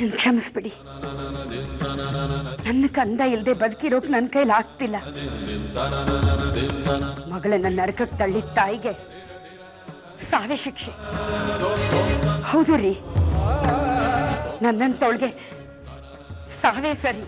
ನನ್ನ ಕ್ಷಮಿಸ್ಬಿಡಿ. ನನ್ನ ಕಂದ ಇಲ್ಲದೆ ಬದುಕಿರೋಕ್ ನನ್ನ ಕೈಲಿ ಆಗ್ತಿಲ್ಲ. ಮಗಳನ್ನ ನರಕಕ್ಕೆ ತಳ್ಳಿದ ತಾಯಿಗೆ ಸಾವೇ ಶಿಕ್ಷೆ. ಹೌದು ರೀ, ನನ್ನಂತವಳಿಗೆ ಸಾವೇ ಸರಿ.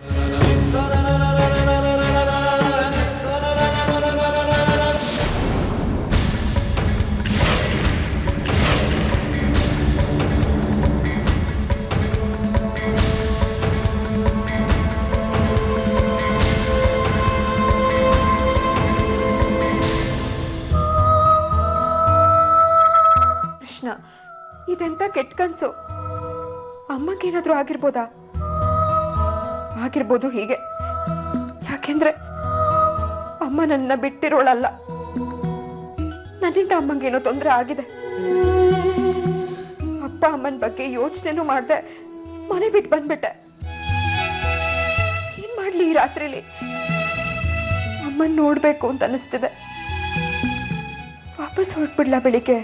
ಇದೆಂತ ಕೆಟ್ಟ ಕನ್ಸು. ಅಮ್ಮಗೇನಾದ್ರೂ ಆಗಿರ್ಬೋದಾ? ಆಗಿರ್ಬೋದು ಹೀಗೆ. ಯಾಕೆಂದ್ರೆ ಅಮ್ಮ ನನ್ನ ಬಿಟ್ಟಿರೋಳಲ್ಲ. ನನ್ನಿಂದ ಅಮ್ಮಂಗೇನೋ ತೊಂದರೆ ಆಗಿದೆ. ಅಪ್ಪ ಅಮ್ಮನ ಬಗ್ಗೆ ಯೋಚನೆನೂ ಮಾಡ್ದೆ ಮನೆ ಬಿಟ್ಟು ಬಂದ್ಬಿಟ್ಟೆ. ಏನ್ ಮಾಡ್ಲಿ ಈ ರಾತ್ರಿಲಿ? ಅಮ್ಮನ್ ನೋಡ್ಬೇಕು ಅಂತ ಅನಿಸ್ತಿದೆ. ವಾಪಸ್ ಹೊರಟ್ಬಿಡ್ಲಾ ಬೆಳಿಗ್ಗೆ?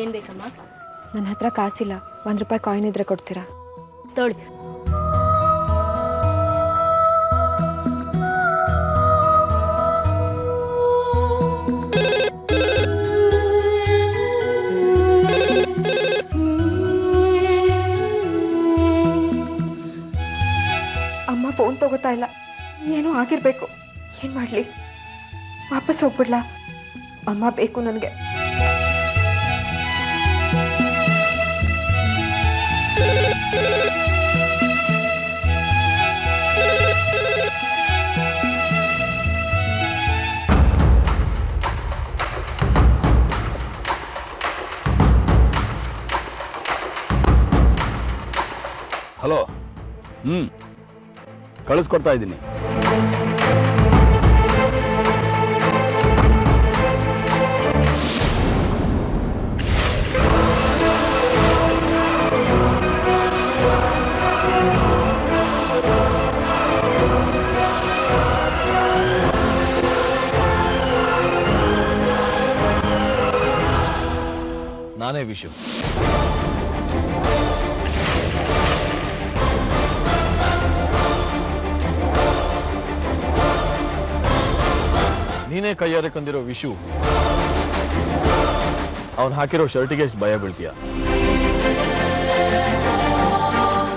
ಏನ್ ಬೇಕಮ್ಮ? ನನ್ನ ಹತ್ರ ಕಾಸಿಲ್ಲ. ₹1 ಕಾಯಿನ್ ಇದ್ರೆ ಕೊಡ್ತೀರಾ? ತೋಳಿ. ಅಮ್ಮ ಫೋನ್ ತಗೋತಾ ಇಲ್ಲ. ಏನೋ ಆಗಿರ್ಬೇಕು. ಏನ್ ಮಾಡ್ಲಿ? ವಾಪಸ್ ಹೋಗ್ಬಿಡ್ಲಾ? ಅಮ್ಮ ಬೇಕು ನನಗೆ. ಹಲೋ. ಕಳಿಸ್ಕೊಡ್ತಾ ಇದ್ದೀನಿ. ನಾನೇ ವಿಷು. ನೀನೇ ಕೈಯಾರೆ ಕಂದಿರೋ ವಿಷು. ಅವನು ಹಾಕಿರೋ ಶರ್ಟಿಗೆ ಎಷ್ಟು ಭಯ ಬೀಳ್ತೀಯ?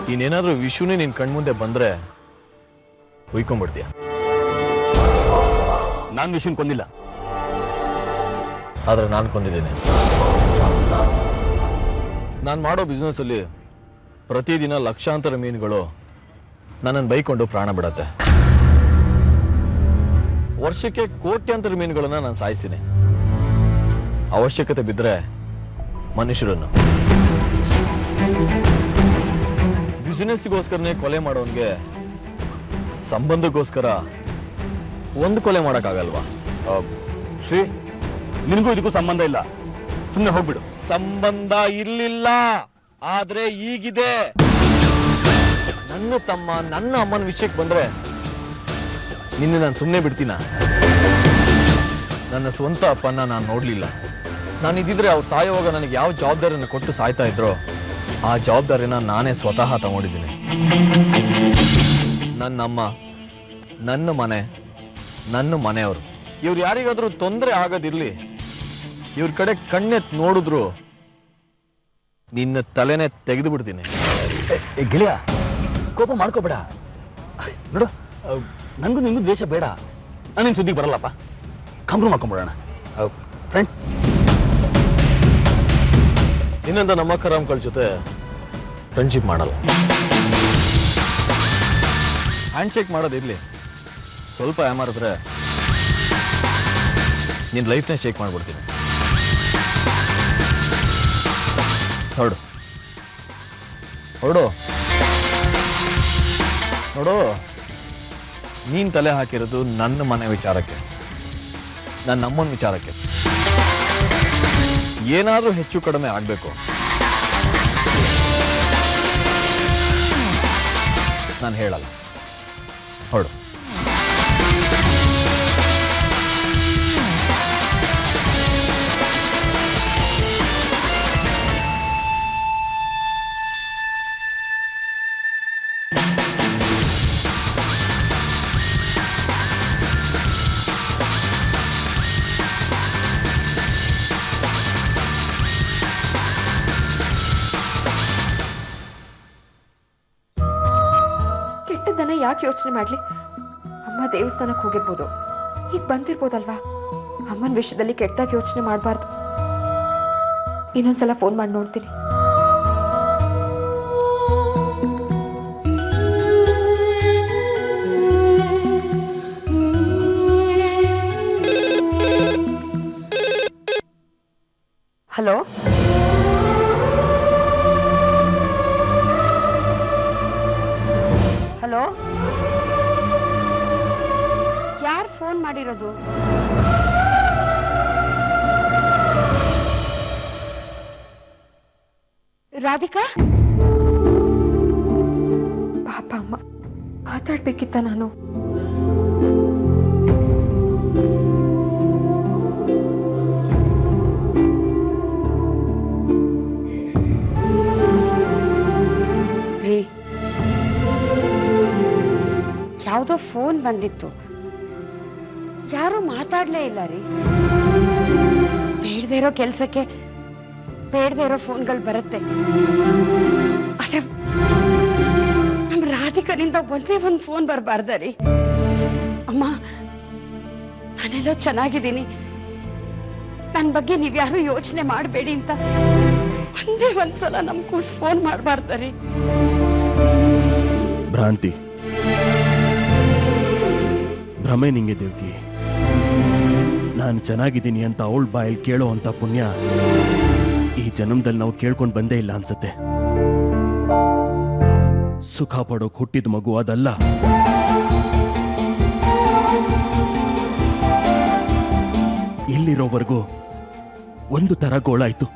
ನೀನೇನಾದ್ರೂ ವಿಷುನೇ ನಿನ್ ಕಣ್ಮುಂದೆ ಬಂದ್ರೆ ಹುಯ್ಕೊಂಡ್ಬಿಡ್ತೀಯ. ನಾನು ವಿಷುನ್ ಕೊಂದಿಲ್ಲ, ಆದ್ರೆ ನಾನು ಕೊಂದಿದ್ದೇನೆ. ನಾನು ಮಾಡೋ ಬಿಸ್ನೆಸ್ ಅಲ್ಲಿ ಪ್ರತಿದಿನ ಲಕ್ಷಾಂತರ ಮೀನುಗಳು ನನ್ನನ್ನು ಬೈಕೊಂಡು ಪ್ರಾಣ ಬಿಡತ್ತೆ. ವರ್ಷಕ್ಕೆ ಕೋಟ್ಯಾಂತರ ಮೀನುಗಳನ್ನ ನಾನು ಸಾಯಿಸ್ತೀನಿ. ಅವಶ್ಯಕತೆ ಬಿದ್ದರೆ ಮನುಷ್ಯರನ್ನು. ಬಿಸಿನೆಸ್ಗೋಸ್ಕರನೇ ಕೊಲೆ ಮಾಡೋನ್ಗೆ ಸಂಬಂಧಕ್ಕೋಸ್ಕರ ಒಂದು ಕೊಲೆ ಮಾಡೋಕ್ಕಾಗಲ್ವಾ? ಶ್ರೀ, ನಿನಗೂ ಇದಕ್ಕೂ ಸಂಬಂಧ ಇಲ್ಲ, ಸುಮ್ಮನೆ ಹೋಗ್ಬಿಡು. ಸಂಬಂಧ ಇರ್ಲಿಲ್ಲ, ಆದ್ರೆ ಈಗಿದೆ. ನನ್ನ ತಮ್ಮ ನನ್ನ ಅಮ್ಮನ ವಿಷಯಕ್ಕೆ ಬಂದ್ರೆ ನಿನ್ನೆ ನಾನು ಸುಮ್ಮನೆ ಬಿಡ್ತೀನ? ನನ್ನ ಸ್ವಂತ ಅಪ್ಪನ ನಾನು ನೋಡ್ಲಿಲ್ಲ. ನಾನಿದ್ದಿದ್ರೆ ಅವ್ರು ಸಾಯೋವಾಗ ನನಗೆ ಯಾವ ಜವಾಬ್ದಾರಿಯನ್ನು ಕೊಟ್ಟು ಸಾಯ್ತಾ ಇದ್ರೋ ಆ ಜವಾಬ್ದಾರಿನ ನಾನೇ ಸ್ವತಃ ತಗೊಂಡಿದ್ದೀನಿ. ನನ್ನ ಅಮ್ಮ, ನನ್ನ ಮನೆ, ನನ್ನ ಮನೆಯವರು, ಇವ್ರು ಯಾರಿಗಾದ್ರೂ ತೊಂದರೆ ಆಗೋದಿರ್ಲಿ, ಇವ್ರ ಕಡೆ ಕಣ್ಣೆತ್ ನೋಡಿದ್ರು ನಿನ್ನ ತಲೆನೇ ತೆಗೆದು ಬಿಡ್ತೀನಿ. ಗೆಳೆಯ, ಕೋಪ ಮಾಡ್ಕೋಬೇಡ. ನೋಡು, ನನಗೂ ನಿಮಗೂ ದ್ವೇಷ ಬೇಡ. ನಾನು ನಿನ್ನ ಸುದ್ದಿಗೆ ಬರಲ್ಲಪ್ಪ. ಕಂಪ್ರೂ ಮಾಡ್ಕೊಂಡ್ಬಿಡೋಣ ಫ್ರೆಂಡ್ಸ್. ಇನ್ನೊಂದ ನಮ್ಮ ಕರಾಮ್ಗಳ ಜೊತೆ ಫ್ರೆಂಡ್ಶಿಪ್ ಮಾಡಲ್ಲ. ಹ್ಯಾಂಡ್ಶೇಕ್ ಮಾಡೋದಿರ್ಲಿ, ಸ್ವಲ್ಪ ಯಾಮಾರಿದ್ರೆ ನಿನ್ನ ಲೈಫ್ನೇ ಶೇಕ್ ಮಾಡ್ಬಿಡ್ತೀನಿ. ಹೊರಡು ಹೊರಡು. ನೋಡು, ನೀನ್ ತಲೆ ಹಾಕಿರೋದು ನನ್ನ ಮನೆ ವಿಚಾರಕ್ಕೆ, ನನ್ನ ಅಮ್ಮನ ವಿಚಾರಕ್ಕೆ. ಏನಾದ್ರೂ ಹೆಚ್ಚು ಕಡಿಮೆ ಆಗ್ಬೇಕು, ನಾನು ಹೇಳಲ್ಲ. ಹೊರಡು. ಕೆಟ್ಟದ್ದನ್ನ ಯಾಕೆ ಯೋಚನೆ ಮಾಡ್ಲಿ? ಅಮ್ಮ ದೇವಸ್ಥಾನಕ್ಕೆ ಹೋಗಿರ್ಬೋದು, ಈಗ ಬಂದಿರ್ಬೋದಲ್ವಾ. ಅಮ್ಮನ ವಿಷಯದಲ್ಲಿ ಕೆಟ್ಟದಾಗಿ ಯೋಚನೆ ಮಾಡಬಾರ್ದು. ಇನ್ನೊಂದ್ಸಲ ಫೋನ್ ಮಾಡಿ ನೋಡ್ತೀನಿ. ಹಲೋ, ಹಲೋ, ಯಾರು ಫೋನ್ ಮಾಡಿರೋದು? ರಾಧಿಕಾ? ಪಾಪ ಅಮ್ಮ, ಮಾತಾಡ್ಬೇಕಿತ್ತ ನಾನು? ರೀ, ಯಾವುದೋ ಫೋನ್ ಬಂದಿತ್ತು, ಯಾರು ಮಾತಾಡ್ಲೇ ಇಲ್ಲ ರೀ. ಬೇಡದೇ ಇರೋ ಕೆಲ್ಸಕ್ಕೆ ಬೇಡದೇ ಇರೋ ಫೋನ್ಗಳು ಬರುತ್ತೆ. ಆದ್ರೆ ನಮ್ಮ ರಾಧಿಕನಿಂದ ಒಂದೇ ಒಂದು ಫೋನ್ ಬರಬಾರ್ದ ರೀ. ಅಮ್ಮ, ನಾನೆಲ್ಲೋ ಚೆನ್ನಾಗಿದ್ದೀನಿ, ನನ್ನ ಬಗ್ಗೆ ನೀವ್ಯಾರು ಯೋಚನೆ ಮಾಡಬೇಡಿ ಅಂತ ಒಂದೇ ಒಂದ್ಸಲ ನಮ್ ಕೂಸ್ ಫೋನ್ ಮಾಡಬಾರ್ದ ರೀ. ಭ್ರಾಂತಿ, ಭ್ರಮೆ ನಿಂಗೆ ದೇವ್ಕಿ. ನಾನು ಚೆನ್ನಾಗಿದ್ದೀನಿ ಅಂತ ಅವಳ ಬಾಯಲ್ಲಿ ಕೇಳೋ ಅಂತ ಪುಣ್ಯ ಈ ಜನ್ಮದಲ್ಲಿ ನಾವು ಕೇಳ್ಕೊಂಡು ಬಂದೇ ಇಲ್ಲ ಅನ್ಸತ್ತೆ. ಸುಖ ಪಡೋಕ್ ಹುಟ್ಟಿದ ಮಗು ಅದಲ್ಲ. ಇಲ್ಲಿರೋವರೆಗೂ ಒಂದು ತರ ಗೋಳಾಯ್ತು.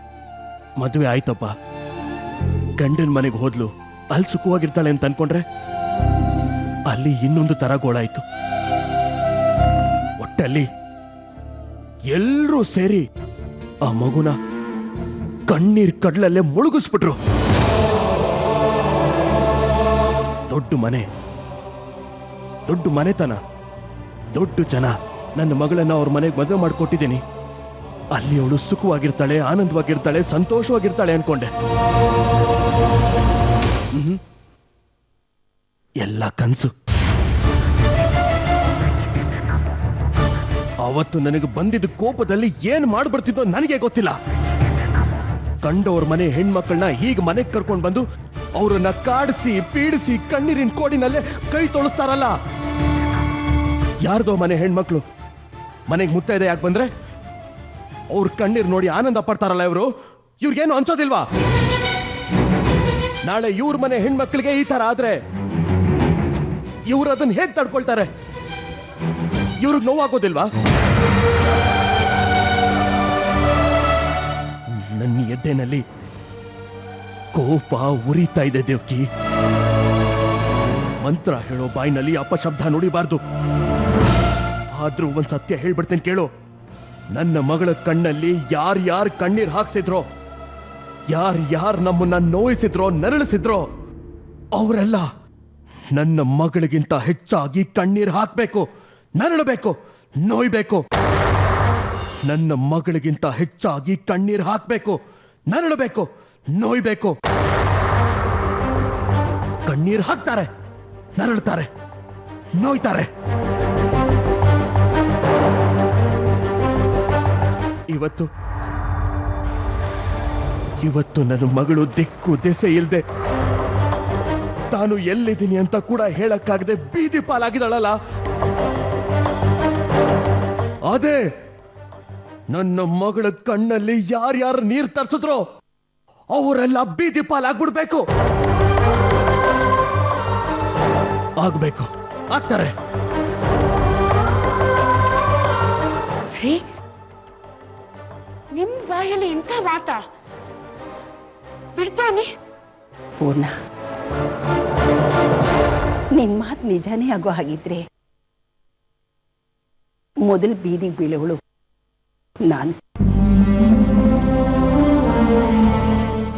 ಮದುವೆ ಆಯ್ತಪ್ಪ, ಗಂಡನ ಮನೆಗೆ ಹೋದ್ಲು, ಅಲ್ಲಿ ಸುಖವಾಗಿರ್ತಾಳೆ ಅಂತ ಅನ್ಕೊಂಡ್ರೆ ಅಲ್ಲಿ ಇನ್ನೊಂದು ತರ ಗೋಳಾಯ್ತು. ಒಟ್ಟಲ್ಲಿ ಎಲ್ರೂ ಸೇರಿ ಆ ಮಗುನ ಕಣ್ಣೀರ್ ಕಡ್ಲಲ್ಲೇ ಮುಳುಗಿಸ್ಬಿಟ್ರು. ದೊಡ್ಡ ಮನೆ, ದೊಡ್ಡ ಮನೆತನ, ದೊಡ್ಡ ಜನ. ನನ್ನ ಮಗಳನ್ನ ಅವ್ರ ಮನೆಗೆ ಮದುವೆ ಮಾಡಿಕೊಟ್ಟಿದ್ದೀನಿ. ಅಲ್ಲಿ ಅವಳು ಸುಖವಾಗಿರ್ತಾಳೆ, ಆನಂದವಾಗಿರ್ತಾಳೆ, ಸಂತೋಷವಾಗಿರ್ತಾಳೆ ಅನ್ಕೊಂಡೆ. ಎಲ್ಲ ಕನ್ಸು. ಅವತ್ತು ನನಗೆ ಬಂದಿದ್ದ ಕೋಪದಲ್ಲಿ ಏನ್ ಮಾಡ್ಬಿಡ್ತಿದ್ದೋ ನನಗೆ ಗೊತ್ತಿಲ್ಲ. ಕಂಡವ್ರ ಮನೆ ಹೆಣ್ಮಕ್ಳನ್ನ ಹೀಗೆ ಮನೆಗೆ ಕರ್ಕೊಂಡು ಬಂದು ಅವರನ್ನ ಕಾಡಿಸಿ ಪೀಡಿಸಿ ಕಣ್ಣೀರಿನ ಕೋಡಿನಲ್ಲೇ ಕೈ ತೊಳಸ್ತಾರಲ್ಲ. ಯಾರ್ದೋ ಮನೆ ಹೆಣ್ಮಕ್ಳು ಮನೆಗೆ ಮುತ್ತೈದೆ ಯಾಕೆ ಬಂದ್ರೆ ಅವ್ರ ಕಣ್ಣೀರ್ ನೋಡಿ ಆನಂದ ಪಡ್ತಾರಲ್ಲ ಇವರು. ಇವ್ರಿಗೇನು ಅನ್ಸೋದಿಲ್ವಾ? ನಾಳೆ ಇವ್ರ ಮನೆ ಹೆಣ್ಮಕ್ಳಿಗೆ ಈ ತರ ಆದ್ರೆ ಇವ್ರು ಅದನ್ನ ಹೇಗ್ ತಡ್ಕೊಳ್ತಾರೆ? ಇವ್ರಿಗೆ ನೋವಾಗೋದಿಲ್ವಾ? ನನ್ನ ಎದ್ದೆನಲ್ಲಿ ಕೋಪ ಉರಿತಾ ಇದೆ ದೇವ್ಕಿ. ಮಂತ್ರ ಹೇಳೋ ಬಾಯಿನಲ್ಲಿ ಅಪಶಬ್ದ ನುಡಿಬಾರ್ದು. ಆದ್ರೂ ಒಂದ್ ಸತ್ಯ ಹೇಳ್ಬಿಡ್ತೇನೆ ಕೇಳು. ನನ್ನ ಮಗಳ ಕಣ್ಣಲ್ಲಿ ಯಾರ್ಯಾರು ಕಣ್ಣೀರ್ ಹಾಕ್ಸಿದ್ರೋ, ಯಾರ್ಯಾರು ನಮ್ಮನ್ನ ನೋಯಿಸಿದ್ರೋ, ನರಳಿಸಿದ್ರೋ ಅವರೆಲ್ಲ ನನ್ನ ಮಗಳಿಗಿಂತ ಹೆಚ್ಚಾಗಿ ಕಣ್ಣೀರ್ ಹಾಕ್ಬೇಕು, ನರಳಬೇಕು, ನೋಯ್ಬೇಕು. ನನ್ನ ಮಗಳಿಗಿಂತ ಹೆಚ್ಚಾಗಿ ಕಣ್ಣೀರ್ ಹಾಕ್ಬೇಕು, ನರಳಬೇಕು, ನೋಯ್ಬೇಕು. ಕಣ್ಣೀರ್ ಹಾಕ್ತಾರೆ, ನರಳ್ತಾರೆ, ನೋಯ್ತಾರೆ. ಇವತ್ತು ನನ್ನ ಮಗಳು ದಿಕ್ಕು ದೆಸೆ ಇಲ್ದೆ ತಾನು ಎಲ್ಲಿದ್ದೀನಿ ಅಂತ ಕೂಡ ಹೇಳಕ್ಕಾಗದೆ ಬೀದಿ ಪಾಲಾಗಿದ್ದಾಳಲ್ಲ. ಅದೇ ನನ್ನ ಮಗಳ ಕಣ್ಣಲ್ಲಿ ಯಾರ್ಯಾರು ನೀರ್ ತರಿಸಿದ್ರೋ ಅವರೆಲ್ಲ ಬೀದಿ ಪಾಲಾಗ್ಬಿಡ್ಬೇಕು. ಆಗ್ಬೇಕು, ಆಗ್ತಾರೆ. ನಿಮ್ ಬಾಯಲ್ಲಿ ಇಂಥ ಮಾತ ಬಿಡ್ತಾನೆ? ಪೂರ್ಣ, ನಿನ್ ಮಾತು ನಿಜಾನೇ ಆಗೋ ಹಾಗಿದ್ರೆ ಮೊದಲು ಬೀದಿಗೆ ಬೀಳೋಳು ನಾನು.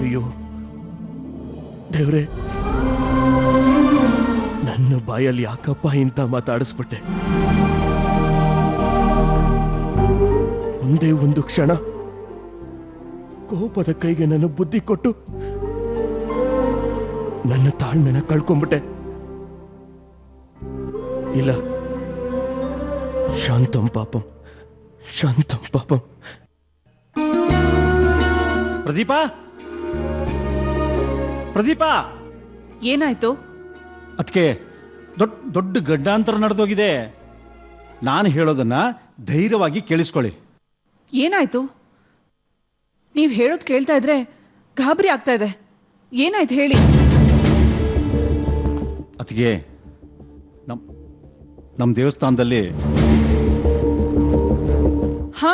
ಅಯ್ಯೋ ದೇವ್ರೆ, ನನ್ನ ಬಾಯಲ್ಲಿ ಯಾಕಪ್ಪ ಇಂಥ ಮಾತಾಡಿಸ್ಬಿಟ್ಟೆ. ಒಂದೇ ಒಂದು ಕ್ಷಣ ಕೋಪದ ಕೈಗೆ ನನ್ನ ಬುದ್ಧಿ ಕೊಟ್ಟು ನನ್ನ ತಾಳ್ಮೆನ ಕಳ್ಕೊಂಡ್ಬಿಟ್ಟೆ. ಇಲ್ಲ, ಶಾಂತಂ ಪಾಪಂ, ಶಾಂತಂ ಪಾಪಂ. ಪ್ರದೀಪ, ಪ್ರದೀಪ, ಏನಾಯ್ತು? ಅದಕ್ಕೆ ದೊಡ್ಡ ಗಡ್ಡಾಂತರ ನಡೆದೋಗಿದೆ. ನಾನು ಹೇಳೋದನ್ನ ಧೈರ್ಯವಾಗಿ ಕೇಳಿಸ್ಕೊಳ್ಳಿ. ಏನಾಯ್ತು? ನೀವು ಹೇಳೋದು ಕೇಳ್ತಾ ಇದ್ರೆ ಗಾಬರಿ ಆಗ್ತಾ ಇದೆ. ಏನಾಯ್ತು ಹೇಳಿ. ಅದಕ್ಕೆ ನಮ್ಮ ದೇವಸ್ಥಾನದಲ್ಲಿ ಹಾ,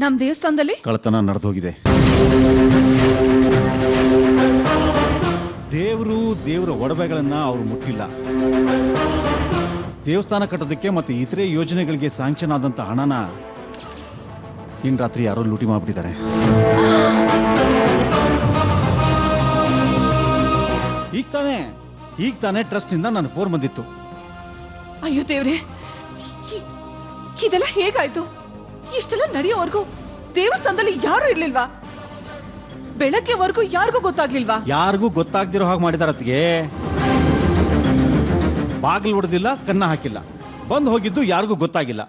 ನಮ್ಮ ದೇವಸ್ಥಾನದಲ್ಲಿ ಕಳ್ಳತನ ನಡೆದೋಗಿದೆ. ದೇವರ ಒಡವೆಗಳನ್ನ ಅವರು ಮುಟ್ಟಿಲ್ಲ. ದೇವಸ್ಥಾನ ಕಟ್ಟೋದಕ್ಕೆ ಮತ್ತೆ ಇತರೆ ಯೋಜನೆಗಳಿಗೆ ಸ್ಯಾಂಕ್ಷನ್ ಆದಂತ ಹಣನ ಇನ್ ರಾತ್ರಿ ಯಾರೋ ಲೂಟಿ ಮಾಡ್ಬಿಟ್ಟಿದ್ದಾರೆ. ಈಗ ತಾನೇ ಟ್ರಸ್ಟ್ ಇಂದ ನನ್ನ ಫೋನ್ ಬಂದಿತ್ತು. ಅಯ್ಯೋ ದೇವ್ರೆ, ಇದೆಲ್ಲ ಹೇಗಾಯ್ತು? ಇಷ್ಟೆಲ್ಲ ನಡೆಯೋವರೆಗೂ ದೇವಸ್ಥಾನದಲ್ಲಿ ಯಾರು ಇರ್ಲಿಲ್ವಾ? ಬೆಳಗ್ಗೆವರೆಗೂ ಯಾರಿಗೂ ಗೊತ್ತಾಗ್ಲಿಲ್ವಾ? ಯಾರಿಗೂ ಗೊತ್ತಾಗ್ದಿರೋ ಹಾಗೆ ಮಾಡಿದಾರೆ. ಅತ್ತಿಗೆ ಬಾಗಿಲು ಹೊಡೆದಿಲ್ಲ, ಕನ್ನ ಹಾಕಿಲ್ಲ, ಬಂದು ಹೋಗಿದ್ದು ಯಾರಿಗೂ ಗೊತ್ತಾಗಿಲ್ಲ.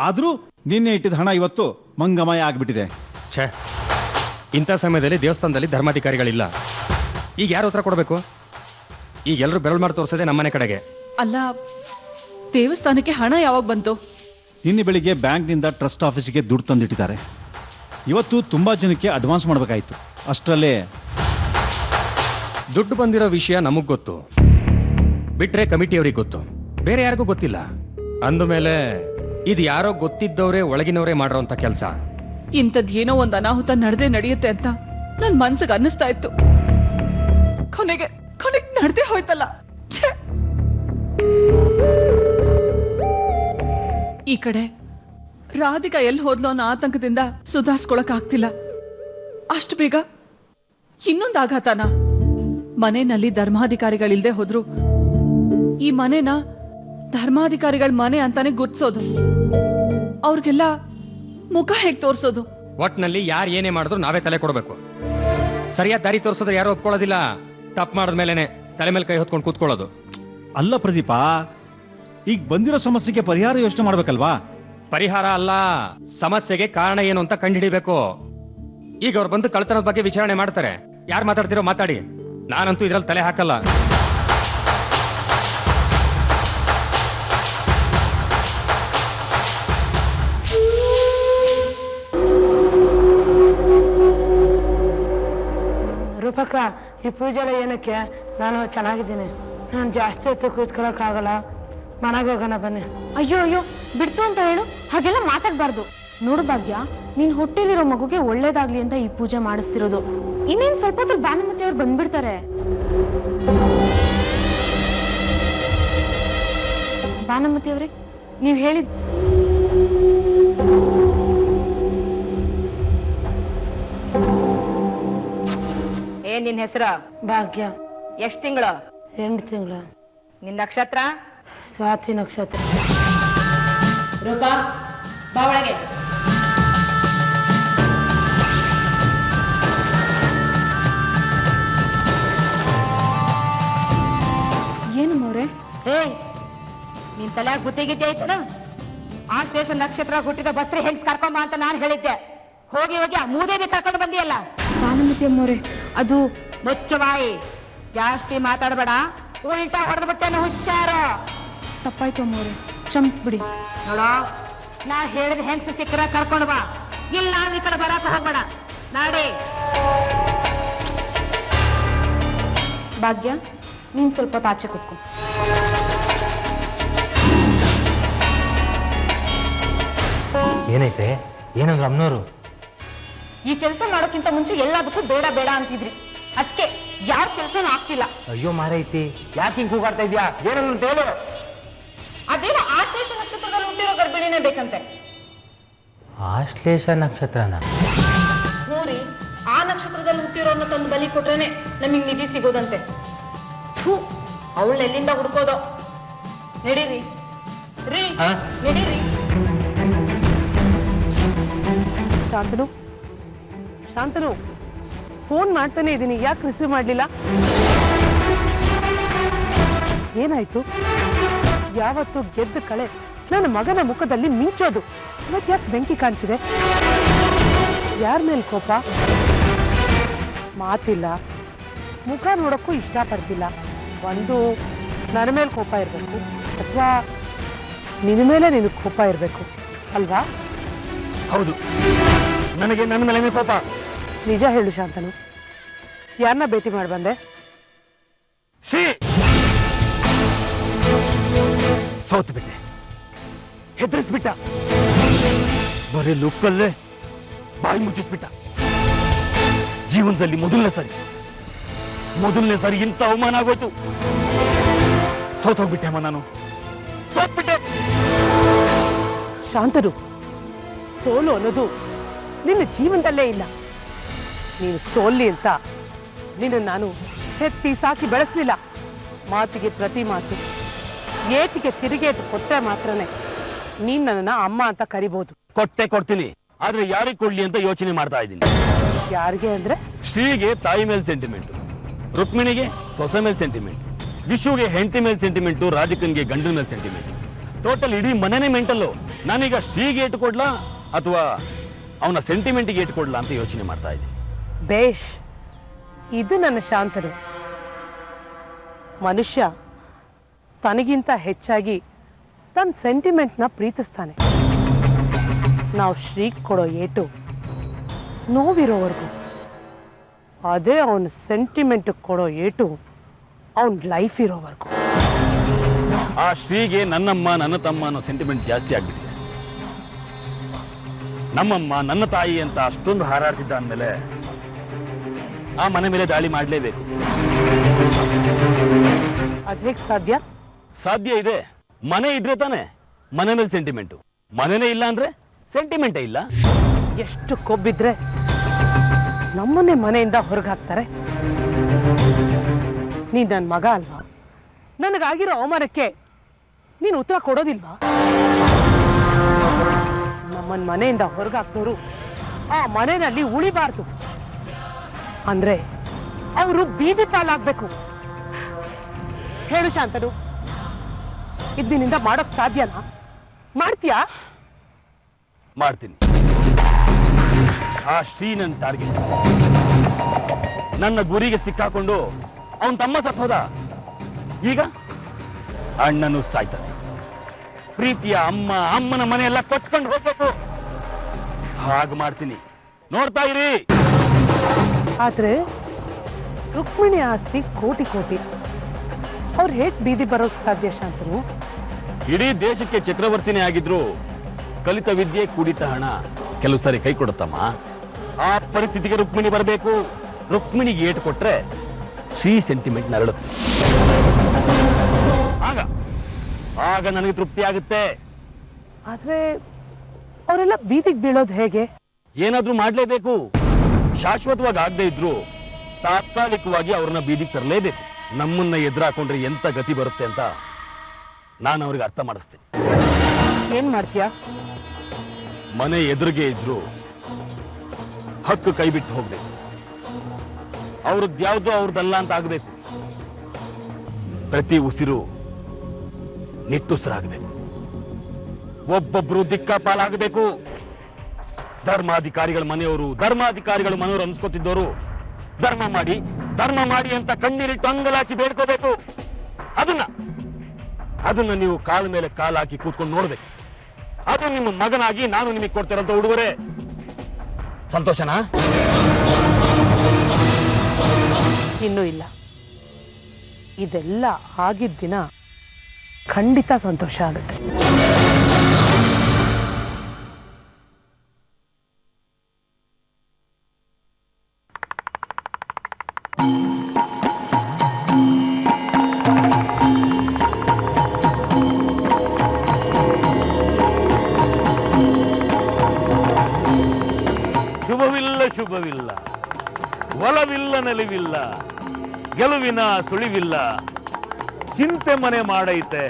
ಆದ್ರೂ ನಿನ್ನೆ ಇಟ್ಟಿದ್ದ ಹಣ ಇವತ್ತು ಮಂಗಮಯ ಆಗ್ಬಿಟ್ಟಿದೆ. ಛೇ, ಇಂಥ ಸಮಯದಲ್ಲಿ ದೇವಸ್ಥಾನದಲ್ಲಿ ಧರ್ಮಾಧಿಕಾರಿಗಳಿಲ್ಲ. ಈಗ ಯಾರು ಉತ್ತರ ಕೊಡಬೇಕು? ಈಗ ಎಲ್ಲರೂ ಬೆರಳು ಮಾಡಿ ತೋರಿಸೋದೆ ನಮ್ಮನೆ ಕಡೆಗೆ. ಅಲ್ಲ, ದೇವಸ್ಥಾನಕ್ಕೆ ಹಣ ಯಾವಾಗ ಬಂತು? ನಿನ್ನೆ ಬೆಳಿಗ್ಗೆ ಬ್ಯಾಂಕ್ನಿಂದ ಟ್ರಸ್ಟ್ ಆಫೀಸಿಗೆ ದುಡ್ಡು ತಂದಿಟ್ಟಿದ್ದಾರೆ. ಇವತ್ತು ತುಂಬಾ ಜನಕ್ಕೆ ಅಡ್ವಾನ್ಸ್ ಮಾಡಬೇಕಾಯಿತು. ಅಷ್ಟರಲ್ಲೇ ದುಡ್ಡು ಬಂದಿರೋ ವಿಷಯ ನಮಗ್ ಗೊತ್ತು, ಬಿಟ್ರೆ ಕಮಿಟಿಯವ್ರಿಗೆ ಗೊತ್ತು, ಬೇರೆ ಯಾರಿಗೂ ಗೊತ್ತಿಲ್ಲ. ಅಂದಮೇಲೆ ಇದು ಯಾರೋ ಗೊತ್ತಿದ್ದವರೇ ಒಳಗಿನವರೇ ಮಾಡಿರೋಂಥ ಕೆಲಸ. ಇಂಥದ್ದು ಏನೋ ಒಂದು ಅನಾಹುತ ನಡೆದೇ ನಡೆಯುತ್ತೆ ಅಂತ ನನ್ನ ಮನ್ಸಿಗೆ ಅನ್ನಿಸ್ತಾ ಇತ್ತು. ಕೊನೆಗೆ ನಡೆದೇ ಹೋಯ್ತಲ್ಲ. ಛೇ! ಈ ಕಡೆ ರಾಧಿಕಾ ಎಲ್ಲಿ ಹೋದ್ಲು ಅನ್ನೋ ಆತಂಕದಿಂದ ಸುಧಾರಿಸ್ಕೊಳಕ್ ಆಗ್ತಿಲ್ಲ. ಅಷ್ಟು ಬೇಗ ಇನ್ನೊಂದು ಆಘಾತನ. ಮನೆಯಲ್ಲಿ ಧರ್ಮಾಧಿಕಾರಿಗಳಿಲ್ದೆ ಹೋದ್ರು ಈ ಮನೆನ ಧರ್ಮಾಧಿಕಾರಿಗಳ ಮನೆ ಅಂತಾನೆ ಗುರ್ತಿಸೋದು, ಅವ್ರಿಗೆಲ್ಲ ಮುಖ ಹೇಗೆ ತೋರಿಸೋದು? ಒಟ್ನಲ್ಲಿ ಯಾರು ಏನೇ ಮಾಡಿದ್ರು ನಾವೇ ತಲೆ ಕೊಡಬೇಕು. ಸರಿಯಾದ ದಾರಿ ತೋರಿಸೋದ್ರೆ ಯಾರು ಒಪ್ಕೊಳ್ಳೋದಿಲ್ಲ. ತಪ್ಪು ಮಾಡಿದ್ಮೇಲೆ ತಲೆ ಮೇಲೆ ಕೈ ಹೊತ್ಕೊಂಡು ಕೂತ್ಕೊಳ್ಳೋದು. ಅಲ್ಲ ಪ್ರದೀಪ, ಈಗ ಬಂದಿರೋ ಸಮಸ್ಯೆಗೆ ಪರಿಹಾರ ಯೋಚನೆ ಮಾಡ್ಬೇಕಲ್ವಾ? ಪರಿಹಾರ ಅಲ್ಲ, ಸಮಸ್ಯೆಗೆ ಕಾರಣ ಏನು ಅಂತ ಕಂಡುಹಿಡಿಬೇಕು. ಈಗ ಅವ್ರು ಬಂದು ಕಳ್ತನದ ಬಗ್ಗೆ ವಿಚಾರಣೆ ಮಾಡ್ತಾರೆ. ಯಾರು ಮಾತಾಡ್ತಿರೋ ಮಾತಾಡಿ, ನಾನಂತೂ ಇದ್ರಲ್ಲಿ ತಲೆ ಹಾಕಲ್ಲ. ರೂಪಕ್ಕ, ಈ ಪೂಜೆ ಏನಕ್ಕೆ? ನಾನು ಚೆನ್ನಾಗಿದ್ದೀನಿ. ನಾನು ಜಾಸ್ತಿ ಹೊತ್ತು ಕೂತ್ಕೊಳ್ಳೋಕ್ಕಾಗಲ್ಲ. ಮನೆಗೆ ಹೋಗೋಣ ಬನ್ನಿ. ಅಯ್ಯೋ ಅಯ್ಯೋ, ಬಿಡ್ತು ಅಂತ ಹೇಳು. ಹಾಗೆಲ್ಲ ಮಾತಾಡ್ಬಾರ್ದು. ನೋಡು ಭಾಗ್ಯ, ನೀನ್ ಹೊಟ್ಟೆಲಿರೋ ಮಗುಗೆ ಒಳ್ಳೇದಾಗ್ಲಿ ಅಂತ ಈ ಪೂಜೆ ಮಾಡಿಸ್ತಿರೋದು. ಇನ್ನೇನ್ ಸ್ವಲ್ಪ ಹೊತ್ತಲ್ಲಿ ಭಾನುಮತಿ ಅವ್ರು ಬಂದ್ಬಿಡ್ತಾರೆ. ಭಾನುಮತಿ ಅವ್ರೆ, ನೀವ್ ಹೇಳಿದ್ ಏನ್ ನಿನ್ ಹೆಸರು? ಭಾಗ್ಯ. ಎಷ್ಟ್ ತಿಂಗಳು? 8 ತಿಂಗಳು. ನಿನ್ ನಕ್ಷತ್ರ? ಸ್ವಾತಿ ನಕ್ಷತ್ರ. ರೂಪಾ, ಬಾ ಒಳಗೆ. ಏನು ಮೋರೆ? ನಿನ್ ತಲೆ ಗುತ್ತಿಗಿದ್ದೆ ಐತಲ್ಲ, ಆ ಸ್ಟೇಷನ್ ನಕ್ಷತ್ರ ಹುಟ್ಟಿದ ಬಸ್ರಿ ಹೆಂಗ್ಸ್ ಕರ್ಕೊಂಬ ಅಂತ ನಾನು ಹೇಳಿದ್ದೆ. ಹೋಗಿ ಹೋಗಿ ಆ ಮೂದೇವಿ ಕರ್ಕೊಂಡು ಬಂದಿಯಲ್ಲ. ಭಾನುಮತಿ ಅಮ್ಮೋರೆ, ಅದು ಮುಚ್ಚವಾಯಿ, ಜಾಸ್ತಿ ಮಾತಾಡಬೇಡ. ಉಲ್ಟಾ ಹೊಡೆದು ಬಿಟ್ಟೇನೆ, ಹುಷಾರು. ತಪ್ಪಾಯ್ತು ಅಮ್ಮೋರೆ, ಕ್ಷಮಿಸ್ಬಿಡಿ. ನೋಡೋ, ನಾ ಹೇಳಿದ ಹೆಂಗ್ಸ್ ಸಿಕ್ಕರ ಕರ್ಕೊಂಡು ಬಾ, ಇಲ್ಲ ಈ ಕಡೆ ಬರಾಕ ಹೋಗ್ಬೇಡ. ನಾಡಿ. ಭಾಗ್ಯ, ನೀನ್ ಸ್ವಲ್ಪ ಆಚೆ ಕೂತ್ಕೊ. ಏನೈತೆ? ಏನಂದ್ರು ಅಮ್ಮನವರು? ಈ ಕೆಲಸ ಮಾಡೋಕ್ಕಿಂತ ಮುಂಚೆ ಎಲ್ಲದಕ್ಕೂ ಬೇಡ ಬೇಡ ಅಂತಿದ್ರಿ. ಅದಕ್ಕೆ ಯಾವ ಕೆಲ್ಸನೂ ಆಗ್ತಿಲ್ಲ. ಅಯ್ಯೋ ಮಾರೈತಿ, ಯಾಕೆ ಹಿಂಗ್ ಕೂಗಾಡ್ತಾ ಇದ್ಯಾ? ಏನಂತ ಹೇಳು. ಅದೇನೋ ಆಶ್ಲೇಷ ನಕ್ಷತ್ರದಲ್ಲಿ ಹುಟ್ಟಿರೋ ಗರ್ಭಿಣಿನೇ ಬೇಕಂತೆ. ಆಶ್ಲೇಷ ನಕ್ಷತ್ರನ? ನೋಡ್ರಿ, ಆ ನಕ್ಷತ್ರದಲ್ಲಿ ಹುಟ್ಟಿರೋರ್ನ ತಂದು ಬಲಿ ಕೊಟ್ರೇನೆ ನಮಗ್ ನಿಧಿ ಸಿಗೋದಂತೆ. ಅವಳು ಎಲ್ಲಿಂದ ಹುಡ್ಕೋದೋ. ನಡೀರಿ ರೀ, ನಡೀರಿ. ಶಾಂತನು, ಶಾಂತನು, ಫೋನ್ ಮಾಡ್ತಾನೆ ಇದ್ದೀನಿ, ಯಾಕೆ ರಿಸೀವ್ ಮಾಡಲಿಲ್ಲ? ಏನಾಯ್ತು? ಯಾವತ್ತು ಗೆದ್ದ ಕಳೆ ನನ್ನ ಮಗನ ಮುಖದಲ್ಲಿ ಮಿಂಚೋದು, ಇವತ್ತು ಯಾಕೆ ಬೆಂಕಿ ಕಾಣ್ತಿದೆ? ಯಾರ ಮೇಲೆ ಕೋಪ? ಮಾತಿಲ್ಲ, ಮುಖ ನೋಡೋಕ್ಕೂ ಇಷ್ಟಪಡ್ತಿಲ್ಲ. ಒಂದು ನನ್ನ ಮೇಲೆ ಕೋಪ ಇರಬೇಕು, ಅಥವಾ ನಿನ್ನ ಮೇಲೆ ನಿನಗೆ ಕೋಪ ಇರಬೇಕು ಅಲ್ವಾ? ಹೌದು, ನನಗೆ ನನ್ನ ಮೇಲೆ ಕೋಪ. ನಿಜ ಹೇಳು ಶಾಂತನು, ಯಾರನ್ನ ಭೇಟಿ ಮಾಡಿ ಬಂದೆ? ಸೋತು ಬಿಟ್ಟೆ, ಹೆದರಿಸ್ಬಿಟ್ಟ, ಬರೀ ಲುಕ್ಕಲ್ಲೇ ಬಾಯಿ ಮುಚ್ಚಿಸ್ಬಿಟ್ಟ. ಜೀವನದಲ್ಲಿ ಮೊದಲನೇ ಸಾರಿ ಇಂಥ ಅವಮಾನ ಆಗೋಯ್ತು. ಸೋತೋಗ್ಬಿಟ್ಟೆ ಅಮ್ಮ, ನಾನು ಸೋತ್ಬಿಟ್ಟೆ. ಶಾಂತನು, ಸೋಲು ಅನ್ನೋದು ನಿನ್ನ ಜೀವನದಲ್ಲೇ ಇಲ್ಲ. ನೀನು ಸೋಲ್ಲಿ ಅಂತ ನಿನ್ನ ನಾನು ಹೆತ್ತಿ ಸಾಕಿ ಬೆಳೆಸಲಿಲ್ಲ. ಮಾತಿಗೆ ಪ್ರತಿ ಮಾತು, ಏಟಿಗೆ ತಿರುಗೇಟು ಕೊಟ್ಟರೆ ಮಾತ್ರನೇ ನೀನ್ ನನ್ನನ್ನ ಅಮ್ಮ ಅಂತ ಕರಿಬಹುದು. ಕೊಡ್ತೀನಿ, ಆದ್ರೆ ಯಾರಿಗೆ ಕೊಡ್ಲಿ ಅಂತ ಯೋಚನೆ ಮಾಡ್ತಾ ಇದ್ದೀನಿ. ಯಾರಿಗೆ ಅಂದ್ರೆ? ಶ್ರೀಗೆ ತಾಯಿ ಮೇಲೆ ಸೆಂಟಿಮೆಂಟ್, ರುಕ್ಮಿಣಿಗೆ ಸೊಸೆ ಮೇಲೆ ಸೆಂಟಿಮೆಂಟ್, ವಿಶುಗೆ ಹೆಂಡತಿ ಮೇಲೆ ಸೆಂಟಿಮೆಂಟು, ರಾಧಿಕನ್ಗೆ ಗಂಡನ ಮೇಲೆ ಸೆಂಟಿಮೆಂಟ್. ಟೋಟಲ್ ಇಡೀ ಮನೆನೇ ಮೆಂಟಲ್ಲು. ನಾನೀಗ ಶ್ರೀಗೆ ಏಟು ಕೊಡ್ಲಾ ಅಥವಾ ಅವನ ಸೆಂಟಿಮೆಂಟ್ಗೆ ಏಟು ಕೊಡ್ಲಾ ಅಂತ ಯೋಚನೆ ಮಾಡ್ತಾ ಇದ್ದೀನಿ. ಬೇಷ್, ಇದು ನನ್ನ ಶಾಂತನು. ಮನುಷ್ಯ ತನಗಿಂತ ಹೆಚ್ಚಾಗಿ ತನ್ನ ಸೆಂಟಿಮೆಂಟ್ನ ಪ್ರೀತಿಸ್ತಾನೆ. ನಾವು ಶ್ರೀಗ್ ಕೊಡೋ ಏಟು ನೋವಿರೋವರೆಗೂ, ಅದೇ ಅವನ ಸೆಂಟಿಮೆಂಟ್ ಕೊಡೋ ಏಟು ಅವನ ಲೈಫ್ ಇರೋವರೆಗೂ. ಆ ಶ್ರೀಗೆ ನನ್ನಮ್ಮ ನನ್ನ ತಮ್ಮ ಅನ್ನೋ ಸೆಂಟಿಮೆಂಟ್ ಜಾಸ್ತಿ ಆಗ್ಬಿಟ್ಟಿದೆ. ನಮ್ಮಮ್ಮ ನನ್ನ ತಾಯಿ ಅಂತ ಅಷ್ಟೊಂದು ಹಾರಾಡ್ತಿದ್ದ ಅಂದಮೇಲೆ ಆ ಮನೆ ಮೇಲೆ ದಾಳಿ ಮಾಡಲೇಬೇಕು. ಅದೇಗ್ ಸಾಧ್ಯ? ಸಾಧ್ಯ ಇದೆ. ಮನೆ ಇದ್ರೆ ತಾನೆ ಮನೆ ಮೇಲೆ ಸೆಂಟಿಮೆಂಟು. ಮನೆನೇ ಇಲ್ಲ ಅಂದ್ರೆ ಸೆಂಟಿಮೆಂಟೇ ಇಲ್ಲ. ಎಷ್ಟು ಕೊಬ್ಬಿದ್ರೆ ನಮ್ಮನ್ನೇ ಮನೆಯಿಂದ ಹೊರಗೆ ಹಾಕ್ತಾರೆ. ನೀನ್ ನನ್ನ ಮಗ ಅಲ್ವಾ? ನನಗಾಗಿರೋ ಅವಮಾನಕ್ಕೆ ನೀನು ಉತ್ತರ ಕೊಡೋದಿಲ್ವಾ? ನಮ್ಮನ್ ಮನೆಯಿಂದ ಹೊರಗೆ ಹಾಕ್ತವ್ರು ಆ ಮನೆಯಲ್ಲಿ ಉಳಿಬಾರ್ದು ಅಂದ್ರೆ ಅವರು ಬೀದಿ ಪಾಲಾಗ್ಬೇಕು. ಹೇಳು ಶಾಂತನು, ಇದನ್ನಿಂದ ಮಾಡೋಕ್ ಸಾಧ್ಯನಾ? ಮಾಡ್ತೀಯಾ? ಮಾಡ್ತೀನಿ. ಆ ಶ್ರೀ ನನ್ನ ಟಾರ್ಗೆಟ್. ನನ್ನ ಗುರಿಗೆ ಸಿಕ್ಕಾಕೊಂಡು ಅವನ್ ತಮ್ಮ ಸತ್ತೋದ. ಈಗ ಅಣ್ಣನು ಸಾಯ್ತಾನೆ. ಪ್ರೀತಿಯ ಅಮ್ಮನ ಮನೆಯೆಲ್ಲ ಕೊಟ್ಕೊಂಡು ಹೋಗ್ಬೇಕು. ಹಾಗೆ ಮಾಡ್ತೀನಿ, ನೋಡ್ತಾ ಇರಿ. ಆದ್ರೆ ರುಕ್ಮಿಣಿ ಆಸ್ತಿ ಕೋಟಿ ಕೋಟಿ, ಅವ್ರು ಹೇಗ್ ಬೀದಿ ಬರೋಕ್ ಸಾಧ್ಯ ಶಾಂತನು? ಇಡೀ ದೇಶಕ್ಕೆ ಚಕ್ರವರ್ತಿನೇ ಆಗಿದ್ರು ಕಲಿತ ವಿದ್ಯೆ ಕೂಡಿತ ಹಣ ಕೆಲವು ಸಾರಿ ಕೈ ಕೊಡುತ್ತಮ್ಮ. ಆ ಪರಿಸ್ಥಿತಿಗೆ ರುಕ್ಮಿಣಿ ಬರಬೇಕು. ರುಕ್ಮಿಣಿಗೆ ಏಟು ಕೊಟ್ರೆ ಶ್ರೀ ಸೆಂಟಿಮೆಂಟ್ ನರಳುತ್ತೆ. ಆಗ ನನಗೆ ತೃಪ್ತಿ ಆಗುತ್ತೆ. ಆದ್ರೆ ಅವರೆಲ್ಲ ಬೀದಿಗೆ ಬೀಳೋದು ಹೇಗೆ? ಏನಾದ್ರೂ ಮಾಡ್ಲೇಬೇಕು. ಶಾಶ್ವತವಾಗಿ ಆಗದೆ ಇದ್ರು ತಾತ್ಕಾಲಿಕವಾಗಿ ಅವ್ರನ್ನ ಬೀದಿಗೆ ತರಲೇಬೇಕು. ನಮ್ಮನ್ನ ಎದುರಾಕೊಂಡ್ರೆ ಎಂತ ಗತಿ ಬರುತ್ತೆ ಅಂತ ನಾನು ಅವ್ರಿಗೆ ಅರ್ಥ ಮಾಡಿಸ್ತೇನೆ. ಏನ್ ಮಾಡ್ತೀಯಾ? ಮನೆ ಎದುರಿಗೆ ಇದ್ರು ಹಕ್ಕು ಕೈ ಬಿಟ್ಟು ಹೋಗ್ಬೇಕು. ಅವ್ರದ್ದು ಅವ್ರದ್ದಲ್ಲ ಅಂತ ಆಗ್ಬೇಕು. ಪ್ರತಿ ಉಸಿರು ನಿಟ್ಟುಸಿರಾಗಬೇಕು. ಒಬ್ಬೊಬ್ರು ದಿಕ್ಕಾಪಾಲಾಗಬೇಕು. ಧರ್ಮಾಧಿಕಾರಿಗಳ ಮನೆಯವರು ಅನ್ಸ್ಕೊತಿದ್ದವರು ಧರ್ಮ ಮಾಡಿ ಅಂತ ಕಣ್ಣೀರಿಟ್ಟು ಅಂಗಲಾಚಿ ಬೇಡ್ಕೋಬೇಕು. ಅದನ್ನ ನೀವು ಕಾಲ ಮೇಲೆ ಕಾಲು ಹಾಕಿ ಕೂತ್ಕೊಂಡು ನೋಡ್ಬೇಕು. ಅದು ನಿಮ್ಮ ಮಗನಾಗಿ ನಾನು ನಿಮಗೆ ಕೊಡ್ತಿರೋಂಥ ಉಡುಗೊರೆ. ಸಂತೋಷನಾ? ಇನ್ನೂ ಇಲ್ಲ. ಇದೆಲ್ಲ ಆಗಿದ್ದ ದಿನ ಖಂಡಿತ ಸಂತೋಷ ಆಗುತ್ತೆ. ಶುಭವಿಲ್ಲ, ಒಲವಿಲ್ಲ ನಲಿವಿಲ್ಲ, ಗೆಲುವಿನ ಸುಳಿವಿಲ್ಲ, ಚಿಂತೆ ಮನೆ ಮಾಡೈತೆ,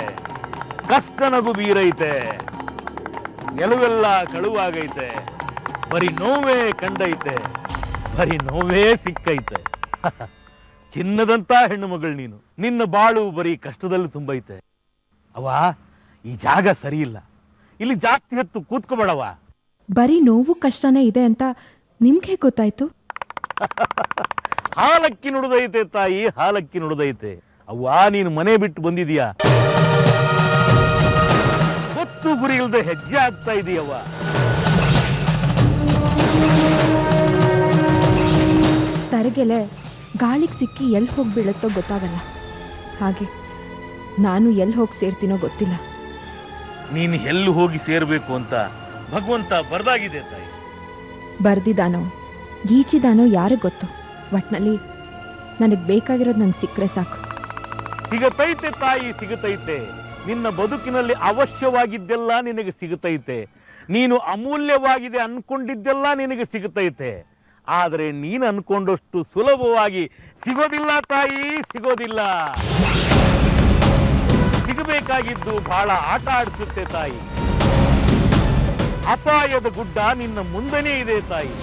ಕಷ್ಟ ನಗು ಬೀರೈತೆ, ಗೆಲುವೆಲ್ಲ ಕಳುವಾಗೈತೆ, ಬರೀ ನೋವೇ ಕಂಡೈತೆ, ಬರೀ ನೋವೇ ಸಿಕ್ಕೈತೆ. ಚಿನ್ನದಂತ ಹೆಣ್ಣು ಮಗಳು ನೀನು, ನಿನ್ನ ಬಾಳು ಬರೀ ಕಷ್ಟದಲ್ಲಿ ತುಂಬೈತೆ. ಅವ ಈ ಜಾಗ ಸರಿ ಇಲ್ಲ, ಇಲ್ಲಿ ಜಾಸ್ತಿ ಹೊತ್ತು ಕೂತ್ಕೋಬೇಡವ. ಬರೀ ನೋವು ಕಷ್ಟನೇ ಇದೆ ಅಂತ ನಿಮ್ಗೆ ಗೊತ್ತಾಯ್ತು? ಹಾಲಕ್ಕಿ ನುಡಿದೈತೆ ತಾಯಿ, ಹಾಲಕ್ಕಿ ನುಡಿದೈತೆ. ಅವ್ವ ನೀನು ಮನೆ ಬಿಟ್ಟು ಬಂದಿದೀಯಾ, ಗೊತ್ತು ಗುರಿ ಇಲ್ಲದೆ ಹೆಜ್ಜೆ ಆಗ್ತಾ ಇದೀಯವ್ವ. ತರಗೆಲೆ ಗಾಳಿಗೆ ಸಿಕ್ಕಿ ಎಲ್ಲಿ ಹೋಗಿ ಬೀಳುತ್ತೋ ಗೊತ್ತಾಗಲ್ಲ. ಹಾಗೆ ನಾನು ಎಲ್ಲಿ ಹೋಗಿ ಸೇರ್ತೀನೋ ಗೊತ್ತಿಲ್ಲ. ನೀನು ಎಲ್ಲಿ ಹೋಗಿ ಸೇರ್ಬೇಕು ಅಂತ ಭಗವಂತ ಬರ್ದಾಗಿದೆ ತಾಯಿ. ಬರ್ದಿದ್ದಾನೋ ಗೀಚಿದಾನೋ ಯಾರಿಗೆ ಗೊತ್ತು. ಒಟ್ನಲ್ಲಿ ನನಗೆ ಬೇಕಾಗಿರೋದು ನಂಗೆ ಸಿಕ್ಕರೆ ಸಾಕು. ಸಿಗತೈತೆ ತಾಯಿ, ಸಿಗತೈತೆ. ನಿನ್ನ ಬದುಕಿನಲ್ಲಿ ಅವಶ್ಯವಾಗಿದ್ದೆಲ್ಲ ನಿನಗೆ ಸಿಗತೈತೆ. ನೀನು ಅಮೂಲ್ಯವಾಗಿದೆ ಅನ್ಕೊಂಡಿದ್ದೆಲ್ಲ ನಿನಗೆ ಸಿಗತೈತೆ. ಆದರೆ ನೀನು ಅನ್ಕೊಂಡಷ್ಟು ಸುಲಭವಾಗಿ ಸಿಗೋದಿಲ್ಲ ತಾಯಿ, ಸಿಗೋದಿಲ್ಲ. ಸಿಗಬೇಕಾಗಿದ್ದು ಬಹಳ ಆಟ ಆಡಿಸುತ್ತೆ ತಾಯಿ. ಅಪಾಯದ ಗುಡ್ಡ ನಿನ್ನ ಮುಂದೆನೇ ಇದೆ ತಾಯಿ.